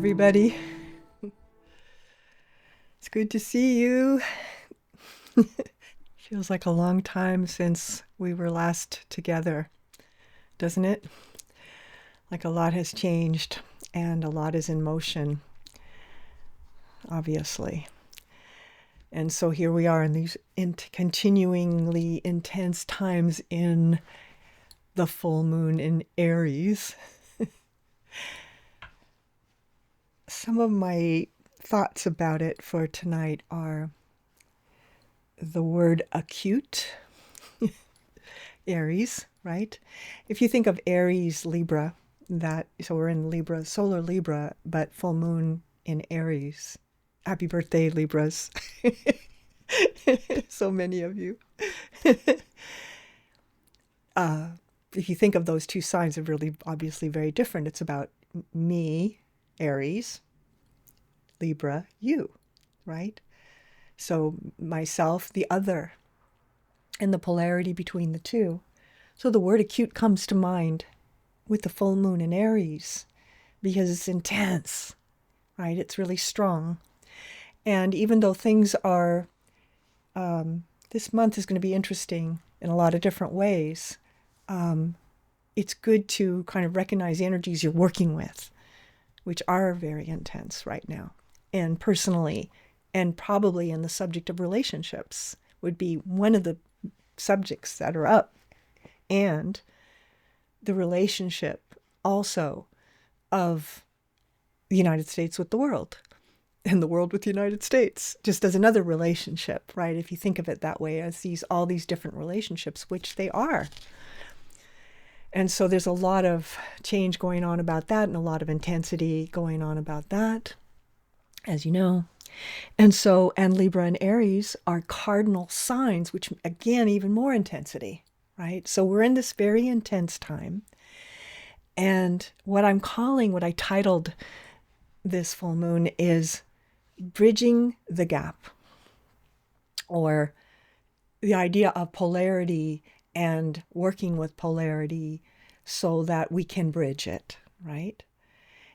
everybody. It's good to see you. Feels like a long time since we were last together, doesn't it? Like a lot has changed and a lot is in motion, obviously. And so here we are in these continuingly intense times in the full moon in Aries. Some of my thoughts about it for tonight are the word acute, Aries, right? If you think of Aries, Libra, so we're in Libra, solar Libra, but full moon in Aries. Happy birthday, Libras. So many of you. If you think of those two signs, they're really obviously very different. It's about me, Aries, Libra, you, right? So myself, the other, and the polarity between the two. So the word acute comes to mind with the full moon in Aries because it's intense, right? It's really strong. And even though things are, this month is going to be interesting in a lot of different ways, it's good to kind of recognize the energies you're working with, which are very intense right now. And personally, and probably in the subject of relationships would be one of the subjects that are up. And the relationship also of the United States with the world and the world with the United States, just as another relationship, right? If you think of it that way, as all these different relationships, which they are. And so there's a lot of change going on about that and a lot of intensity going on about that, as you know. And Libra and Aries are cardinal signs, which again, even more intensity, right? So we're in this very intense time. And what I titled this full moon is bridging the gap, or the idea of polarity and working with polarity so that we can bridge it, right?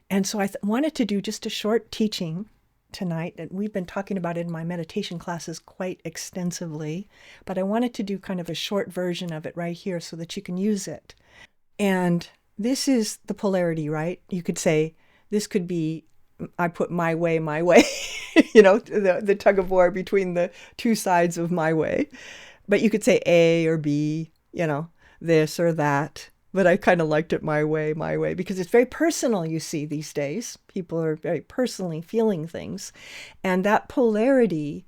And so I wanted to do just a short teaching tonight, and we've been talking about it in my meditation classes quite extensively, but I wanted to do kind of a short version of it right here so that you can use it. And this is the polarity, right? You could say, this could be, I put my way, the tug of war between the two sides of my way. But you could say A or B, this or that. But I kind of liked it my way, because it's very personal, you see, these days. People are very personally feeling things. And that polarity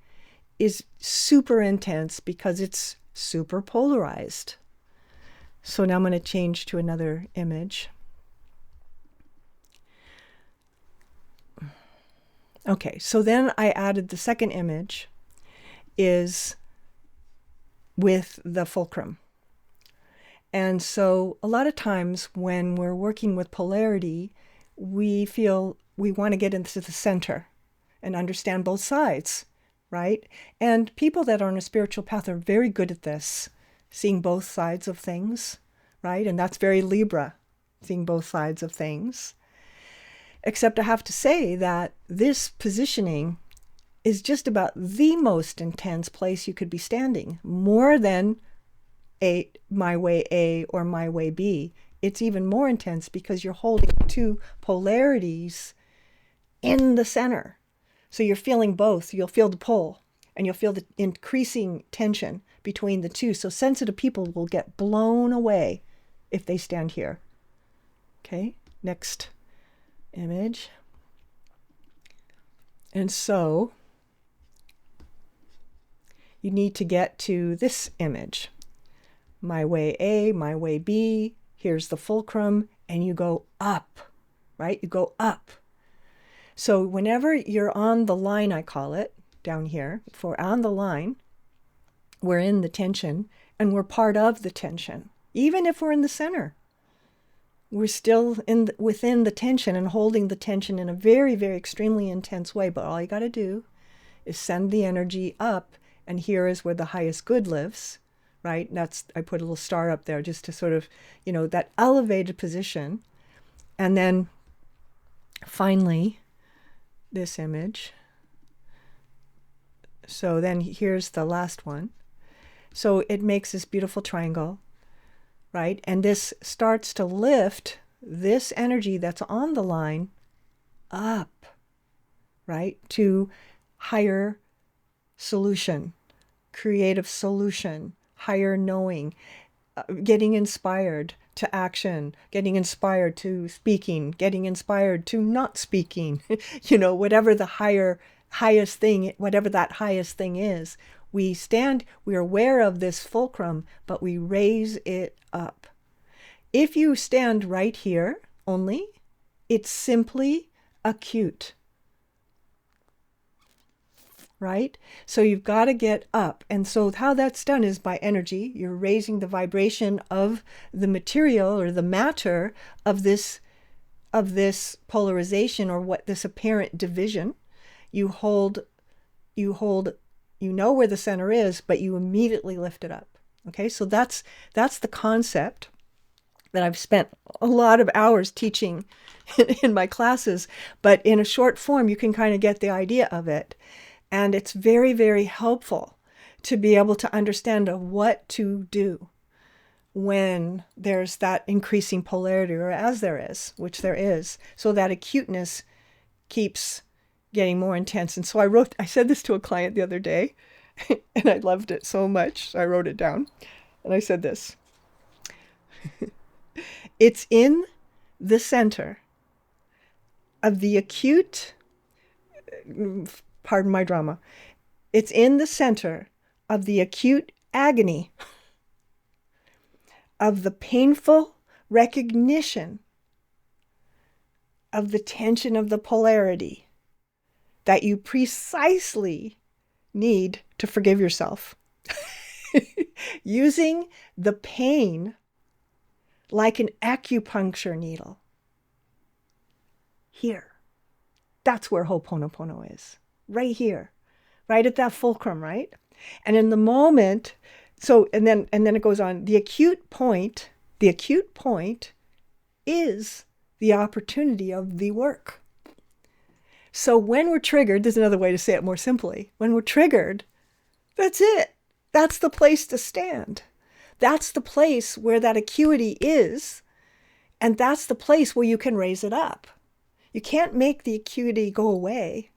is super intense because it's super polarized. So now I'm going to change to another image. Okay, so then I added the second image is with the fulcrum. And so a lot of times when we're working with polarity, we feel we want to get into the center and understand both sides, right? And people that are on a spiritual path are very good at this, seeing both sides of things, right? And that's very Libra, seeing both sides of things. Except I have to say that this positioning is just about the most intense place you could be standing, more than my way A or my way B. It's even more intense because you're holding two polarities in the center. So you're feeling both. You'll feel the pull and you'll feel the increasing tension between the two. So sensitive people will get blown away if they stand here. Okay, next image. And so you need to get to this image. My way A, my way B, here's the fulcrum, and you go up, right? You go up. So whenever you're on the line, I call it, down here, if we're on the line, we're in the tension, and we're part of the tension. Even if we're in the center, we're still within the tension and holding the tension in a very, very extremely intense way. But all you got to do is send the energy up, and here is where the highest good lives, right? I put a little star up there just to sort of, that elevated position. And then finally, this image. So then here's the last one. So it makes this beautiful triangle, right? And this starts to lift this energy that's on the line up, right? To higher solution, creative solution, higher knowing, getting inspired to action, getting inspired to speaking, getting inspired to not speaking, whatever the highest thing, whatever that highest thing is, we're aware of this fulcrum, but we raise it up. If you stand right here only, it's simply acute. Right? So you've got to get up. And so how that's done is by energy. You're raising the vibration of the material or the matter of this polarization, or what this apparent division. You know where the center is, but you immediately lift it up. Okay? So that's the concept that I've spent a lot of hours teaching in my classes, but in a short form you can kind of get the idea of it. And it's very, very helpful to be able to understand what to do when there's that increasing polarity, or as there is, which there is. So that acuteness keeps getting more intense. And so I said this to a client the other day, and I loved it so much. So I wrote it down, and I said this. It's in the center of the acute, pardon my drama, it's in the center of the acute agony of the painful recognition of the tension of the polarity that you precisely need to forgive yourself. Using the pain like an acupuncture needle. Here. That's where Ho'oponopono is. Right here. Right at that fulcrum, right? And in the moment, and then it goes on, the acute point is the opportunity of the work. So when we're triggered, there's another way to say it more simply. When we're triggered, that's it. That's the place to stand. That's the place where that acuity is. And that's the place where you can raise it up. You can't make the acuity go away.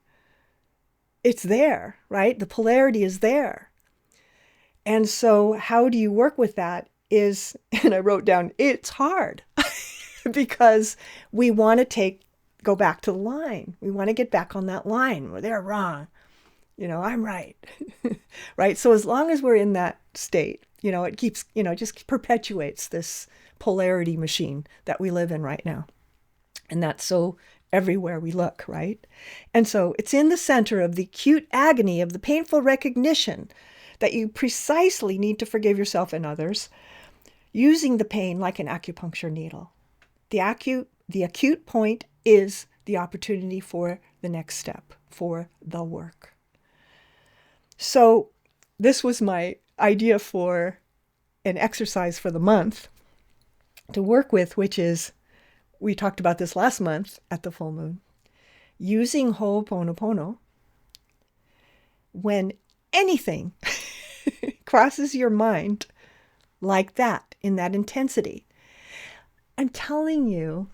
It's there, right? The polarity is there. And so how do you work with that is, and I wrote down, it's hard because we want to go back to the line. We want to get back on that line where they're wrong. I'm right. Right? So as long as we're in that state, it keeps, just perpetuates this polarity machine that we live in right now. And that's so everywhere we look, right? And so it's in the center of the acute agony of the painful recognition that you precisely need to forgive yourself and others, using the pain like an acupuncture needle. The acute point is the opportunity for the next step, for the work. So this was my idea for an exercise for the month to work with, which is, we talked about this last month at the full moon, using Ho'oponopono when anything crosses your mind like that, in that intensity. I'm telling you,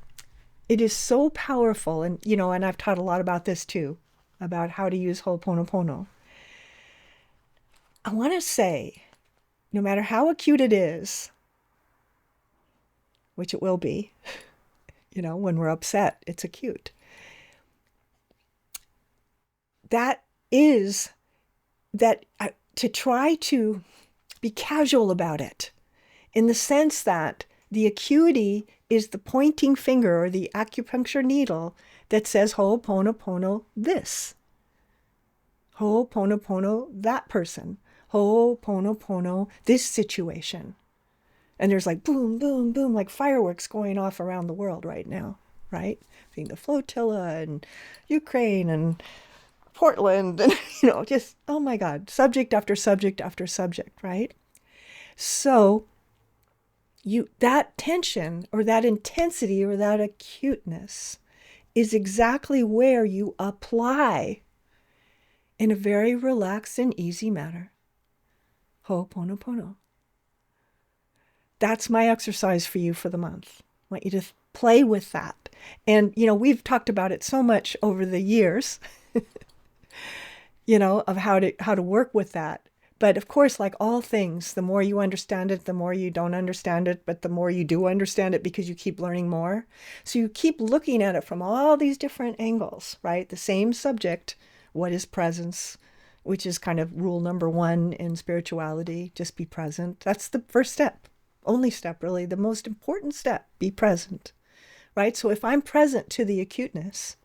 it is so powerful. And, and I've taught a lot about this too, about how to use Ho'oponopono. I want to say, no matter how acute it is, which it will be, when we're upset, it's acute. To try to be casual about it, in the sense that the acuity is the pointing finger or the acupuncture needle that says Ho'oponopono this. Ho'oponopono that person. Ho'oponopono this situation. And there's like boom, boom, boom, like fireworks going off around the world right now, right? Being the flotilla and Ukraine and Portland and, just, oh my God, subject after subject after subject, right? So that tension or that intensity or that acuteness is exactly where you apply in a very relaxed and easy manner Ho'oponopono. That's my exercise for you for the month. I want you to play with that. And, we've talked about it so much over the years, of how to work with that. But of course, like all things, the more you understand it, the more you don't understand it, but the more you do understand it because you keep learning more. So you keep looking at it from all these different angles, right? The same subject, what is presence, which is kind of rule number one in spirituality, just be present. That's the first step, only step really, the most important step, be present, right? So if I'm present to the acuteness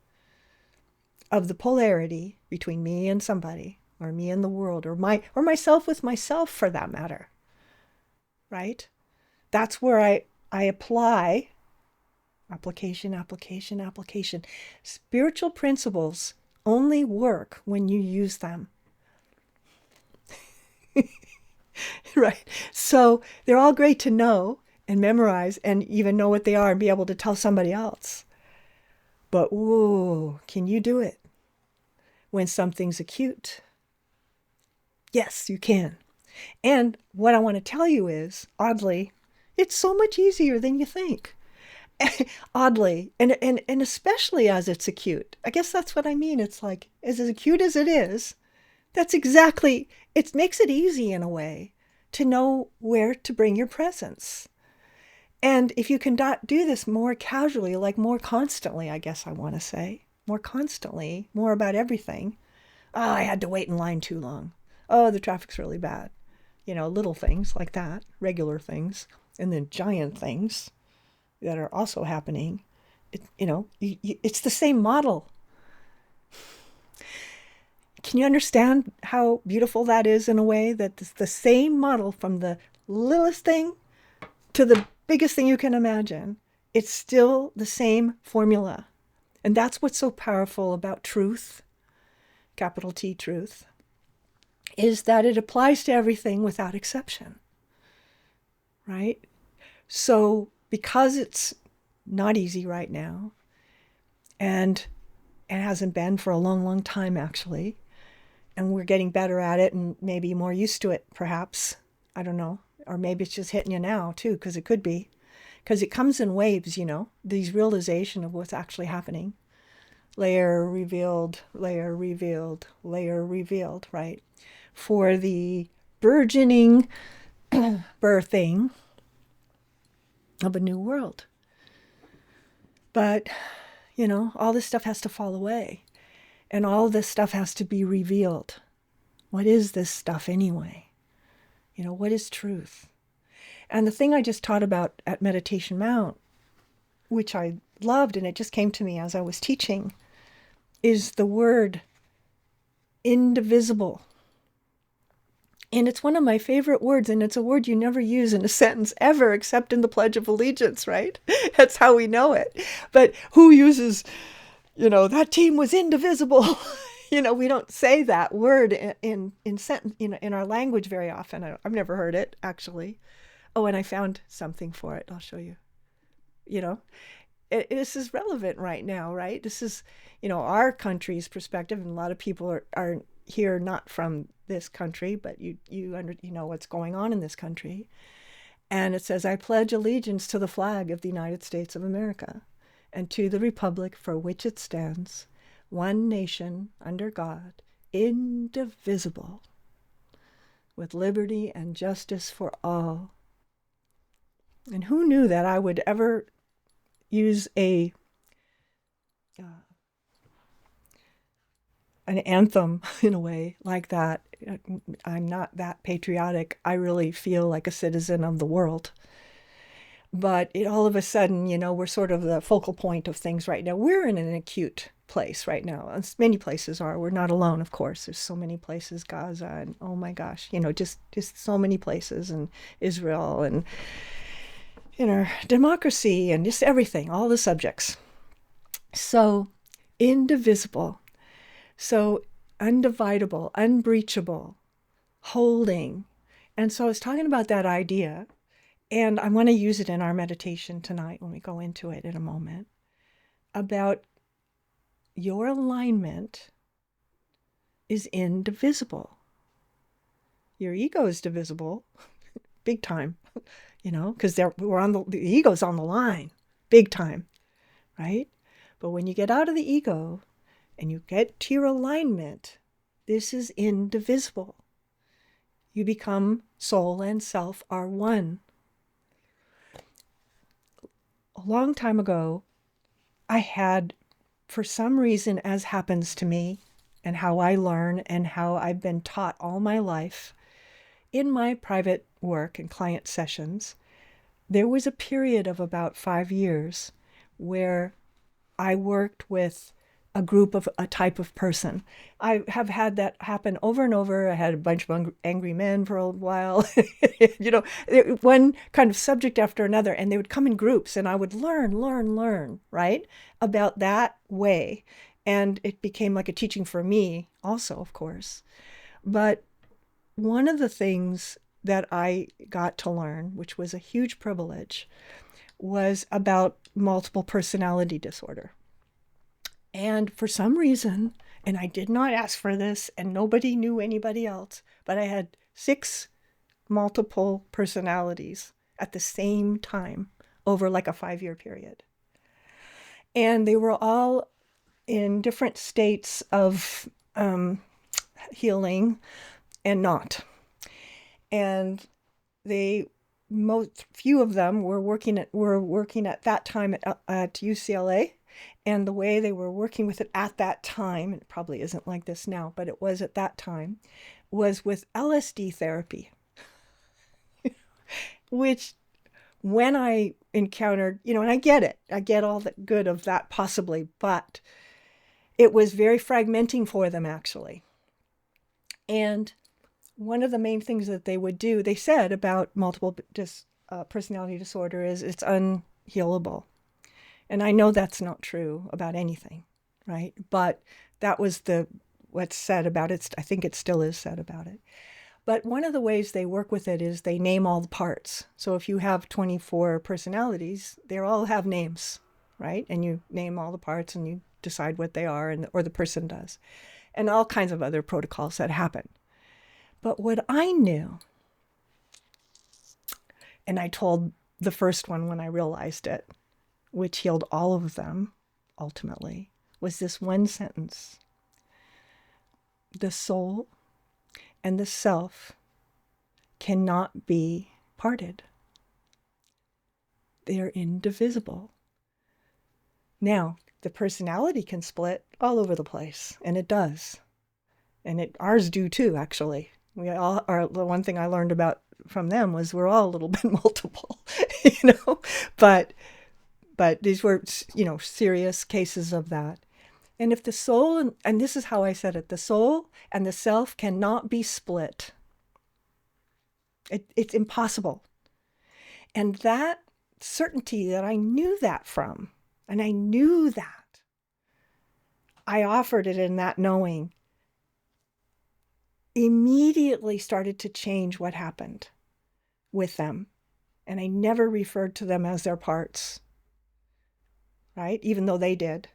of the polarity between me and somebody, or me and the world, or myself with myself for that matter, right? That's where I apply application. Spiritual principles only work when you use them. Right? So they're all great to know and memorize and even know what they are and be able to tell somebody else. But whoa, can you do it when something's acute? Yes, you can. And what I want to tell you is, oddly, it's so much easier than you think. Oddly, and especially as it's acute. I guess that's what I mean. It's like, as acute as it is, that's exactly, it makes it easy in a way to know where to bring your presence. And if you can do this more casually, like more constantly, I guess I want to say, more constantly, more about everything. Oh, I had to wait in line too long. Oh, the traffic's really bad. Little things like that, regular things, and then giant things that are also happening. It's the same model. Can you understand how beautiful that is in a way that it's the same model from the littlest thing to the biggest thing you can imagine? It's still the same formula. And that's what's so powerful about truth, capital T truth, is that it applies to everything without exception, right? So because it's not easy right now, and it hasn't been for a long, long time actually, and we're getting better at it and maybe more used to it, perhaps. I don't know. Or maybe it's just hitting you now, too, because it could be. Because it comes in waves, these realization of what's actually happening. Layer revealed, layer revealed, layer revealed, right? For the burgeoning birthing of a new world. But, all this stuff has to fall away. And all this stuff has to be revealed. What is this stuff anyway? What is truth? And the thing I just taught about at Meditation Mount, which I loved, and it just came to me as I was teaching, is the word indivisible. And it's one of my favorite words, and it's a word you never use in a sentence ever, except in the Pledge of Allegiance, right? That's how we know it. But who uses, that team was indivisible? We don't say that word in sentence, in our language very often. I've never heard it, actually. Oh, and I found something for it. I'll show you. This is relevant right now, right? This is, our country's perspective, and a lot of people are here not from this country, but you know what's going on in this country. And it says, I pledge allegiance to the flag of the United States of America and to the republic for which it stands, one nation under God, indivisible, with liberty and justice for all. And who knew that I would ever use an anthem in a way like that? I'm not that patriotic. I really feel like a citizen of the world. But all of a sudden, we're sort of the focal point of things right now. We're in an acute place right now. Many places are. We're not alone, of course. There's so many places, Gaza, and oh my gosh, just so many places, and Israel, and democracy, and just everything, all the subjects. So indivisible, so undividable, unbreachable, holding. And so I was talking about that idea, and I want to use it in our meditation tonight when we go into it in a moment, about your alignment is indivisible. Your ego is divisible, big time, because the ego's on the line, big time, right? But when you get out of the ego and you get to your alignment, this is indivisible. You become soul and self are one. A long time ago, I had, for some reason, as happens to me, and how I learn and how I've been taught all my life, in my private work and client sessions, there was a period of about 5 years where I worked with a group of a type of person. I have had that happen over and over. I had a bunch of angry men for a while, one kind of subject after another, and they would come in groups and I would learn, right, about that way. And it became like a teaching for me also, of course. But one of the things that I got to learn, which was a huge privilege, was about multiple personality disorder. And for some reason, and I did not ask for this, and nobody knew anybody else, but I had 6 multiple personalities at the same time over like a 5-year period. And they were all in different states of healing and not. And few of them were working at that time at UCLA. And the way they were working with it at that time, and it probably isn't like this now, but it was at that time, was with LSD therapy. Which, when I encountered, and I get it. I get all the good of that possibly, but it was very fragmenting for them, actually. And one of the main things that they would do, they said about multiple personality disorder, is it's unhealable. And I know that's not true about anything, right? But that was what's said about it. I think it still is said about it. But one of the ways they work with it is they name all the parts. So if you have 24 personalities, they all have names, right? And you name all the parts and you decide what they are, or the person does. And all kinds of other protocols that happen. But what I knew, and I told the first one when I realized it, which healed all of them, ultimately, was this one sentence. The soul and the self cannot be parted. They are indivisible. Now, the personality can split all over the place, and it does. And ours do too, actually. We all are. The one thing I learned about from them was we're all a little bit multiple, But these were, serious cases of that. And if the soul, and this is how I said it, the soul and the self cannot be split. It's impossible. And that certainty that I knew that from, and I knew that, I offered it in that knowing, immediately started to change what happened with them. And I never referred to them as their parts. Right? Even though they did.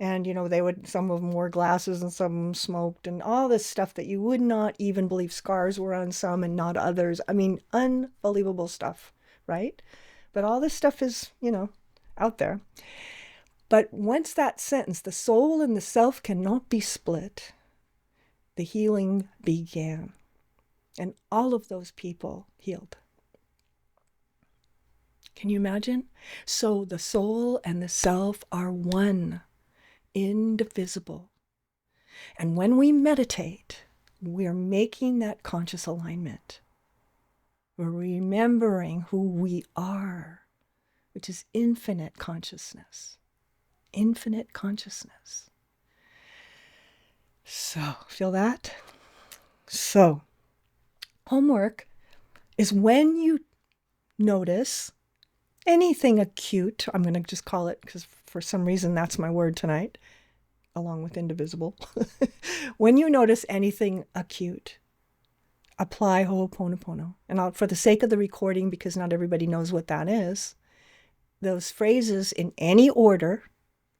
And, some of them wore glasses and some of them smoked and all this stuff that you would not even believe. Scars were on some and not others. I mean, unbelievable stuff, right? But all this stuff is, out there. But once that sentence, the soul and the self cannot be split, the healing began. And all of those people healed. Can you imagine? So the soul and the self are one, indivisible. And when we meditate, we're making that conscious alignment. We're remembering who we are, which is infinite consciousness. Infinite consciousness. So, feel that? So, homework is when you notice anything acute, I'm going to just call it, because for some reason that's my word tonight, along with indivisible. When you notice anything acute, apply Ho'oponopono. And for the sake of the recording, because not everybody knows what that is, those phrases in any order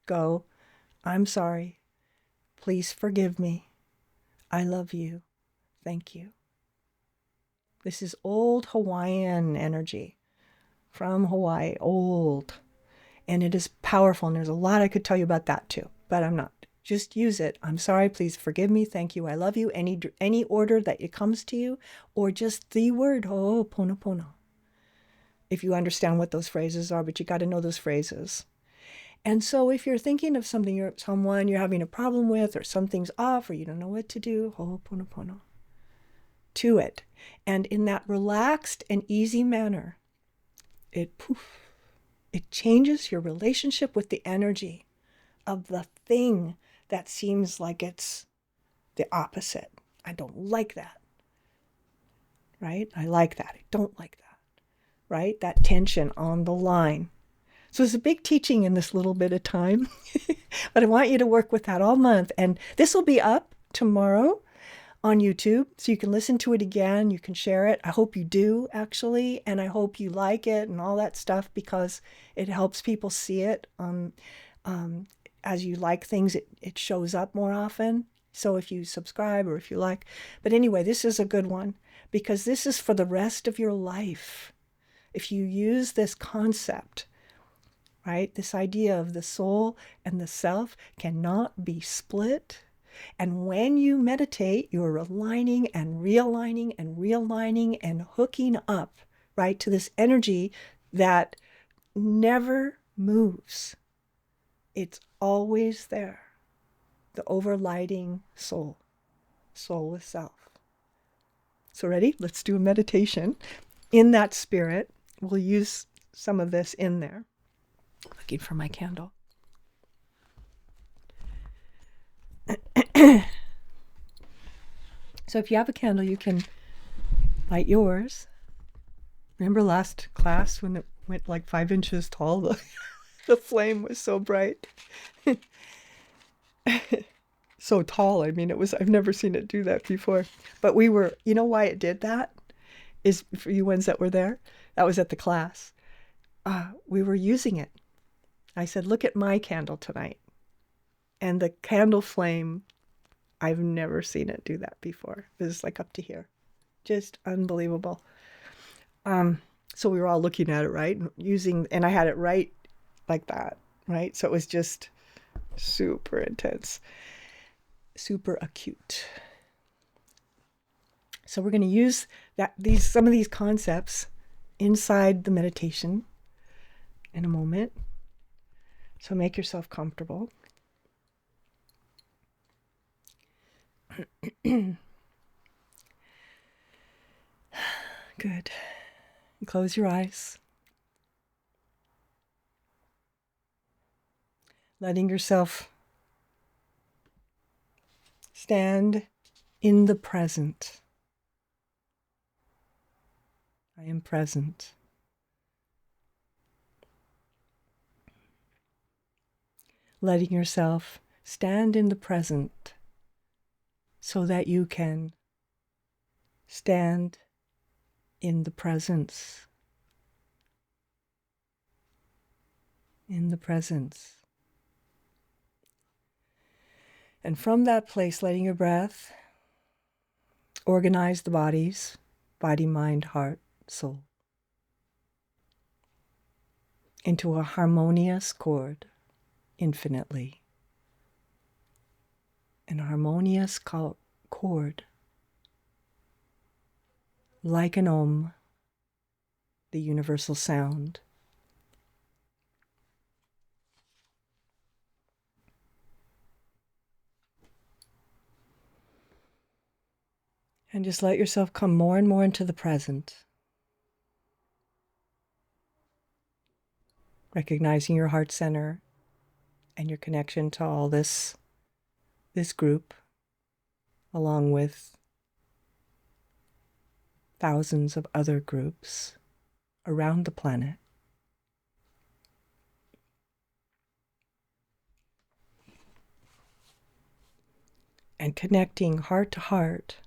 go, I'm sorry. Please forgive me. I love you. Thank you. This is old Hawaiian energy from Hawaii, old. And it is powerful. And there's a lot I could tell you about that too, but I'm not. Just use it. I'm sorry. Please forgive me. Thank you. I love you. Any order that it comes to you, or just the word ho'oponopono. If you understand what those phrases are, but you got to know those phrases. And so if you're thinking of someone you're having a problem with, or something's off, or you don't know what to do, ho'oponopono to it. And in that relaxed and easy manner, it changes your relationship with the energy of the thing that seems like it's the opposite. I don't like that, right? I like that. I don't like that, right? That tension on the line. So it's a big teaching in this little bit of time, but I want you to work with that all month. And this will be up tomorrow on YouTube, so you can listen to it again. You can share it. I hope you do, actually, and I hope you like it and all that stuff, because it helps people see it. As you like things, it shows up more often. So if you subscribe or if you like. But anyway, this is a good one, because this is for the rest of your life. If you use this concept, right, this idea of the soul and the self cannot be split. And when you meditate, you're aligning and realigning and realigning and hooking up, right, to this energy that never moves. It's always there. The overlighting soul with self. So ready? Let's do a meditation. In that spirit, we'll use some of this in there. Looking for my candle. So if you have a candle, you can light yours. Remember last class when it went like 5 inches tall? The flame was so bright. So tall. I mean, I've never seen it do that before. But you know why it did that? Is for you ones that were there. That was at the class. We were using it. I said, look at my candle tonight. And the candle flame, I've never seen it do that before. It was like up to here. Just unbelievable. So we were all looking at it, right? And I had it right like that, right? So it was just super intense, super acute. So we're going to use some of these concepts inside the meditation in a moment. So make yourself comfortable. Good. Close your eyes. Letting yourself stand in the present. I am present. Letting yourself stand in the present so that you can stand in the presence. In the presence. And from that place, letting your breath organize the bodies, body, mind, heart, soul, into a harmonious chord infinitely. An harmonious chord, like an Om, the universal sound. And just let yourself come more and more into the present. Recognizing your heart center and your connection to all this group, along with thousands of other groups around the planet. And connecting heart to heart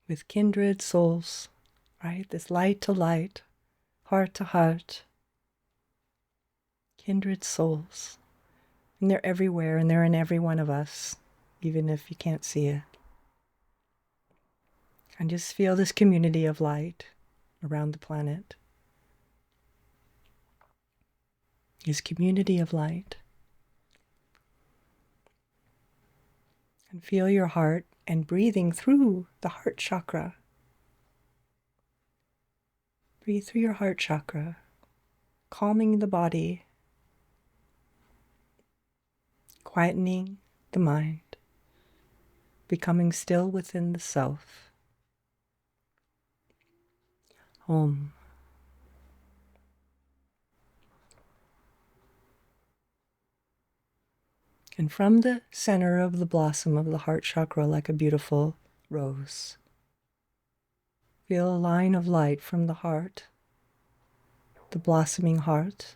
with kindred souls, right? This light to light, heart to heart, kindred souls. And they're everywhere, and they're in every one of us, even if you can't see it. And just feel this community of light around the planet. This community of light. And feel your heart and breathing through the heart chakra. Breathe through your heart chakra, calming the body, quietening the mind, becoming still within the self. Om. And from the center of the blossom of the heart chakra, like a beautiful rose, feel a line of light from the heart, the blossoming heart,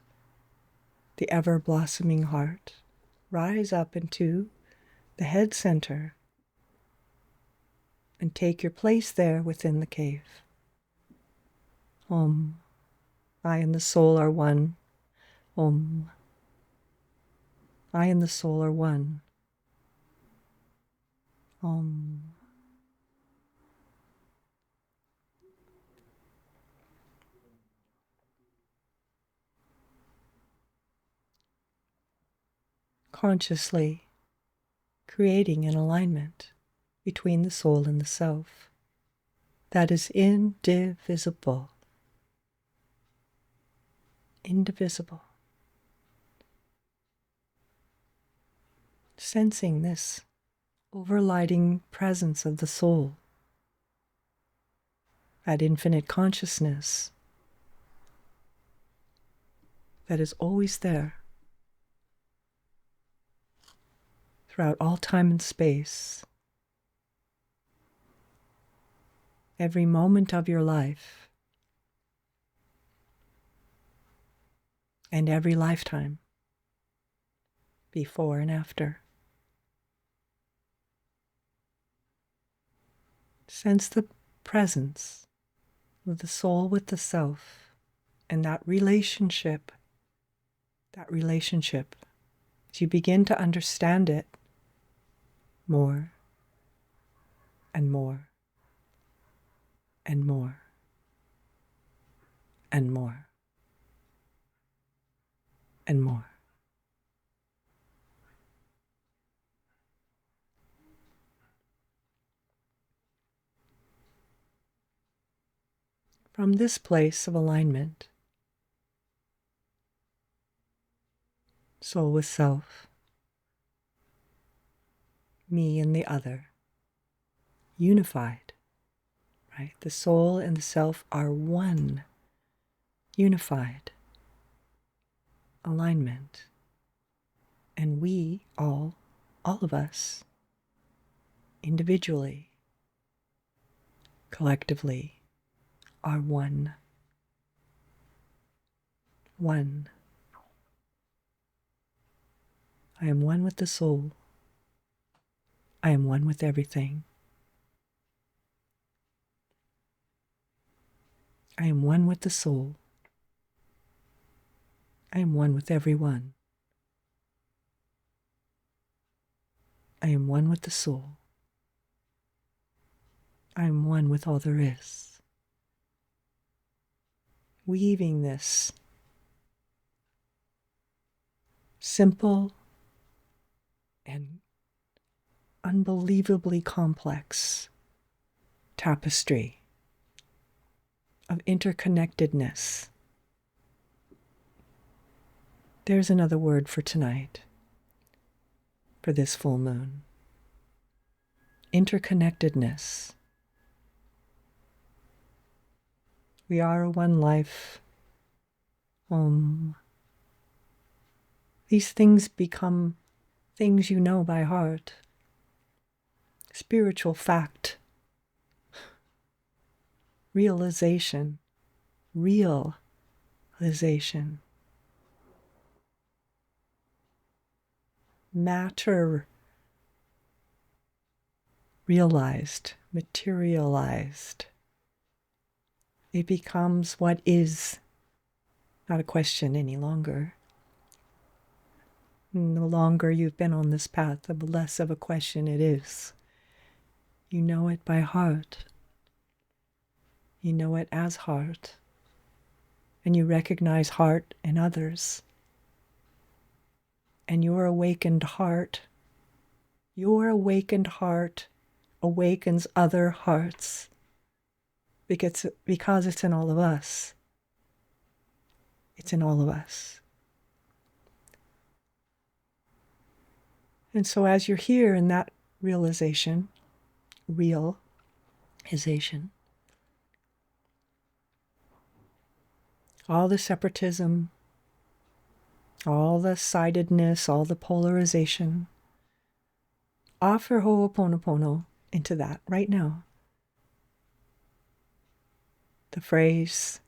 the ever-blossoming heart, rise up into the head center and take your place there within the cave. Om. I and the soul are one. Om. I and the soul are one. Om. Consciously creating an alignment between the soul and the self that is indivisible. Indivisible. Sensing this overlighting presence of the soul, that infinite consciousness that is always there throughout all time and space, every moment of your life, and every lifetime, before and after. Sense the presence of the soul with the self and that relationship, as you begin to understand it more and more and more and more and more. From this place of alignment, soul with self, me and the other, unified, right? The soul and the self are one, unified, alignment. And we all of us, individually, collectively, are one. One. I am one with the soul. I am one with everything. I am one with the soul. I am one with everyone. I am one with the soul. I am one with all there is. Weaving this simple and unbelievably complex tapestry of interconnectedness. There's another word for tonight, for this full moon. Interconnectedness. We are one life. These things become things you know by heart. Spiritual fact. Realization. Realization. Matter realized, materialized. It becomes what is, not a question any longer. And the longer you've been on this path, the less of a question it is. You know it by heart. You know it as heart. And you recognize heart in others. And your awakened heart awakens other hearts because it's in all of us. It's in all of us. And so as you're here in that realization, all the separatism, all the sidedness, all the polarization, offer Ho'oponopono into that right now. The phrase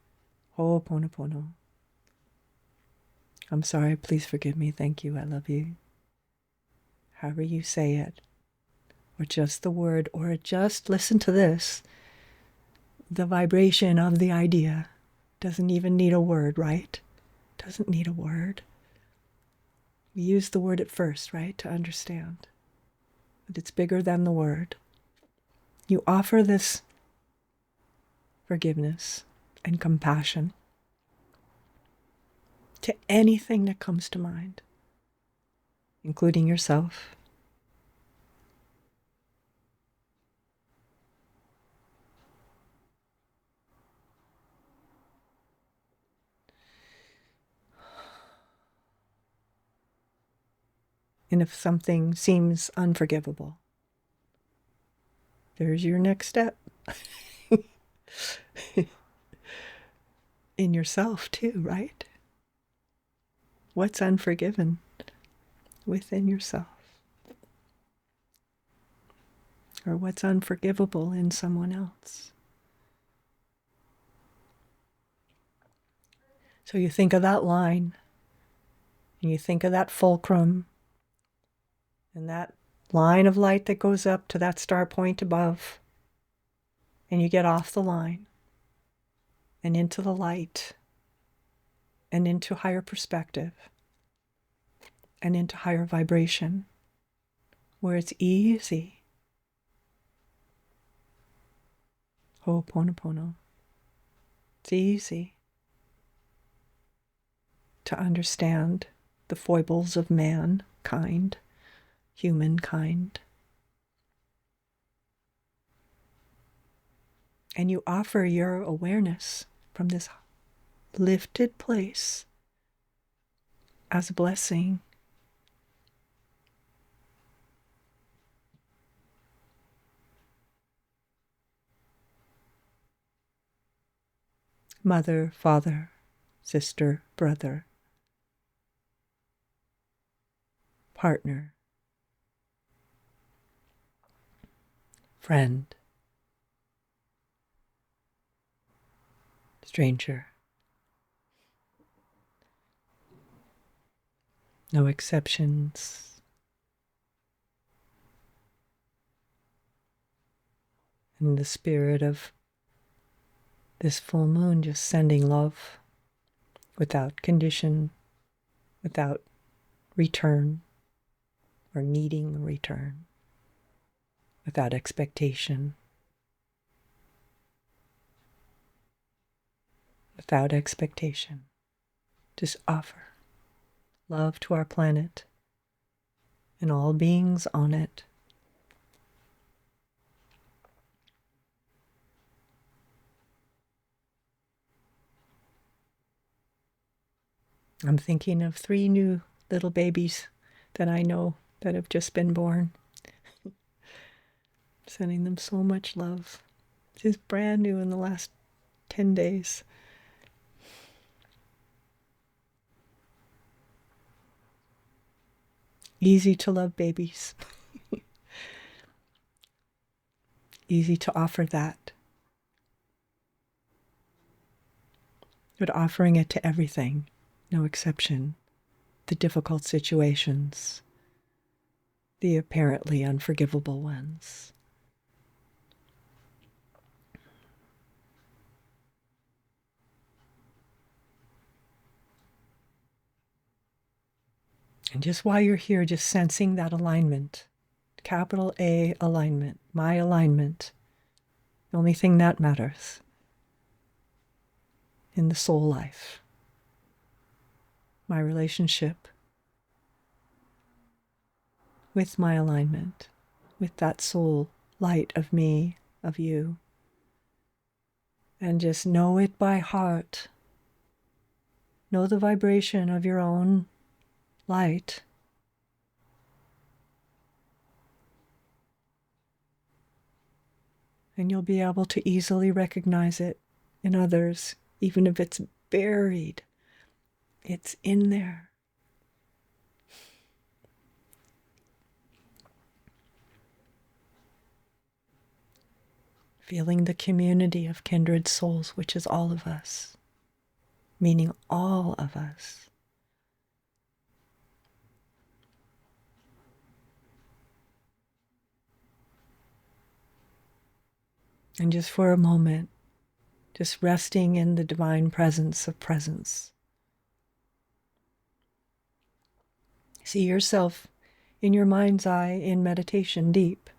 Ho'oponopono. I'm sorry, please forgive me, thank you, I love you. However you say it, or just the word, or just listen to this. The vibration of the idea doesn't even need a word, right? Doesn't need a word. We use the word at first, right, to understand. But it's bigger than the word. You offer this forgiveness and compassion to anything that comes to mind, including yourself. And if something seems unforgivable, there's your next step. In yourself too, right? What's unforgiven within yourself? Or what's unforgivable in someone else? So you think of that line, and you think of that fulcrum, and that line of light that goes up to that star point above, and you get off the line and into the light and into higher perspective and into higher vibration where it's easy. Ho'oponopono. It's easy to understand the foibles of mankind, humankind. And you offer your awareness from this lifted place as a blessing. Mother, father, sister, brother, partner, friend, stranger. No exceptions. In the spirit of this full moon, just sending love without condition, without return or needing a return, without expectation. Without expectation. Just offer love to our planet and all beings on it. I'm thinking of 3 new little babies that I know that have just been born. Sending them so much love. Just brand new in the last 10 days. Easy to love babies. Easy to offer that. But offering it to everything, no exception. The difficult situations, the apparently unforgivable ones. And just while you're here, just sensing that alignment, capital A alignment, my alignment, the only thing that matters in the soul life, my relationship with my alignment, with that soul light of me, of you. And just know it by heart. Know the vibration of your own light. And you'll be able to easily recognize it in others, even if it's buried. It's in there. Feeling the community of kindred souls, which is all of us, meaning all of us. And just for a moment, just resting in the divine presence of presence. See yourself in your mind's eye in meditation deep.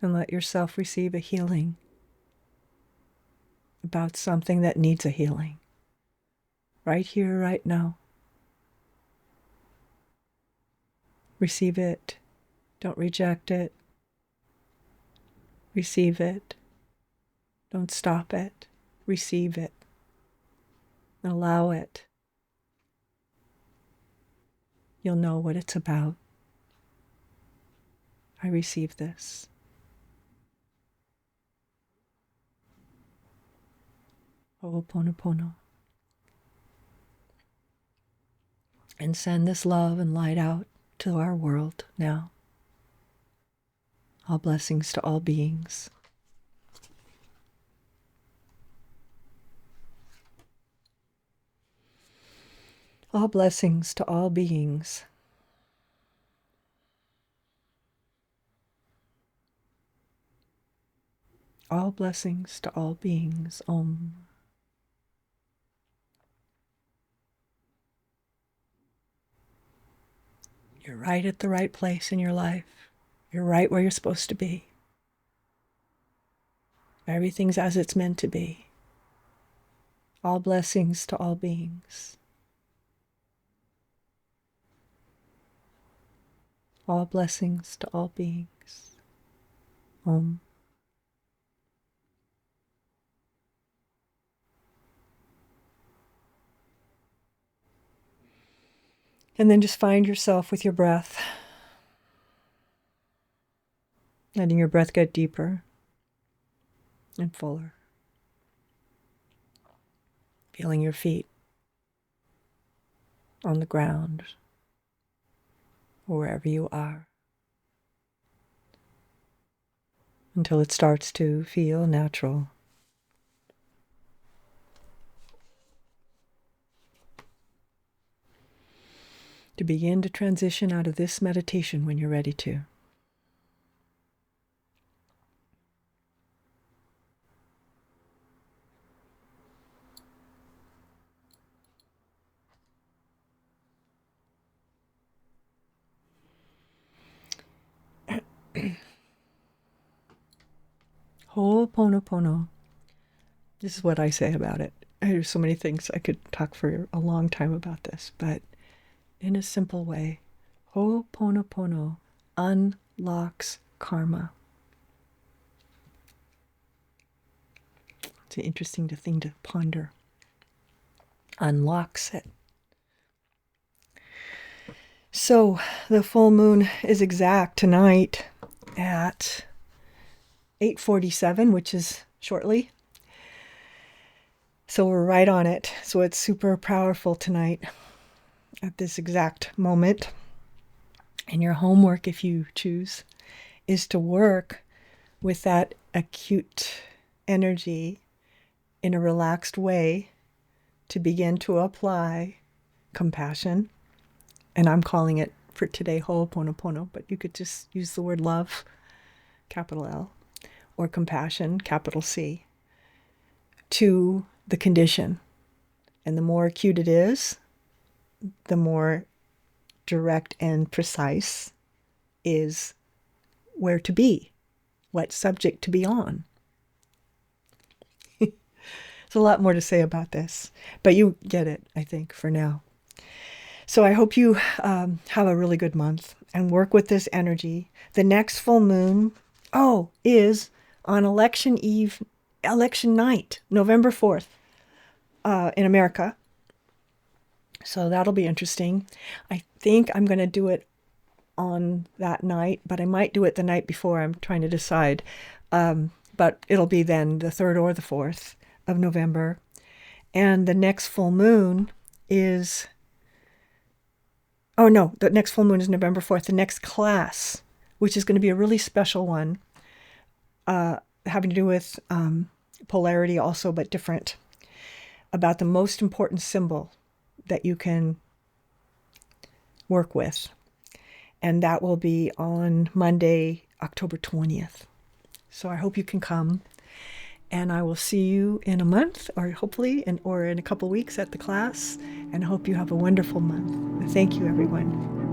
And let yourself receive a healing about something that needs a healing. Right here, right now. Receive it. Don't reject it. Receive it. Don't stop it. Receive it. Allow it. You'll know what it's about. I receive this. Ho'oponopono. And send this love and light out to our world now. All blessings to all beings. All blessings to all beings. All blessings to all beings. Om. You're right at the right place in your life. You're right where you're supposed to be. Everything's as it's meant to be. All blessings to all beings. All blessings to all beings. Om. And then just find yourself with your breath. Letting your breath get deeper and fuller. Feeling your feet on the ground or wherever you are. Until it starts to feel natural. To begin to transition out of this meditation when you're ready to. Ho'oponopono. This is what I say about it. There's so many things I could talk for a long time about this, but in a simple way, Ho'oponopono unlocks karma. It's an interesting thing to ponder. Unlocks it. So the full moon is exact tonight at 8:47, which is shortly. So we're right on it. So it's super powerful tonight at this exact moment. And your homework, if you choose, is to work with that acute energy in a relaxed way to begin to apply compassion. And I'm calling it for today Ho'oponopono, but you could just use the word love, capital L, or compassion, capital C, to the condition And the more acute it is, the more direct and precise is where to be, what subject to be on. There's a lot more to say about this, but you get it, I think, for now. So I hope you have a really good month and work with this energy. The next full moon, is on election night, November 4th, in America. So that'll be interesting. I think I'm going to do it on that night, but I might do it the night before. I'm trying to decide. But it'll be then the 3rd or the 4th of November. And the next full moon is... Oh, no, the next full moon is November 4th. The next class, which is going to be a really special one, having to do with polarity also, but different, about the most important symbol that you can work with. And that will be on Monday, October 20th. So I hope you can come. And I will see you in a month, or hopefully, or in a couple weeks at the class. And I hope you have a wonderful month. Thank you, everyone.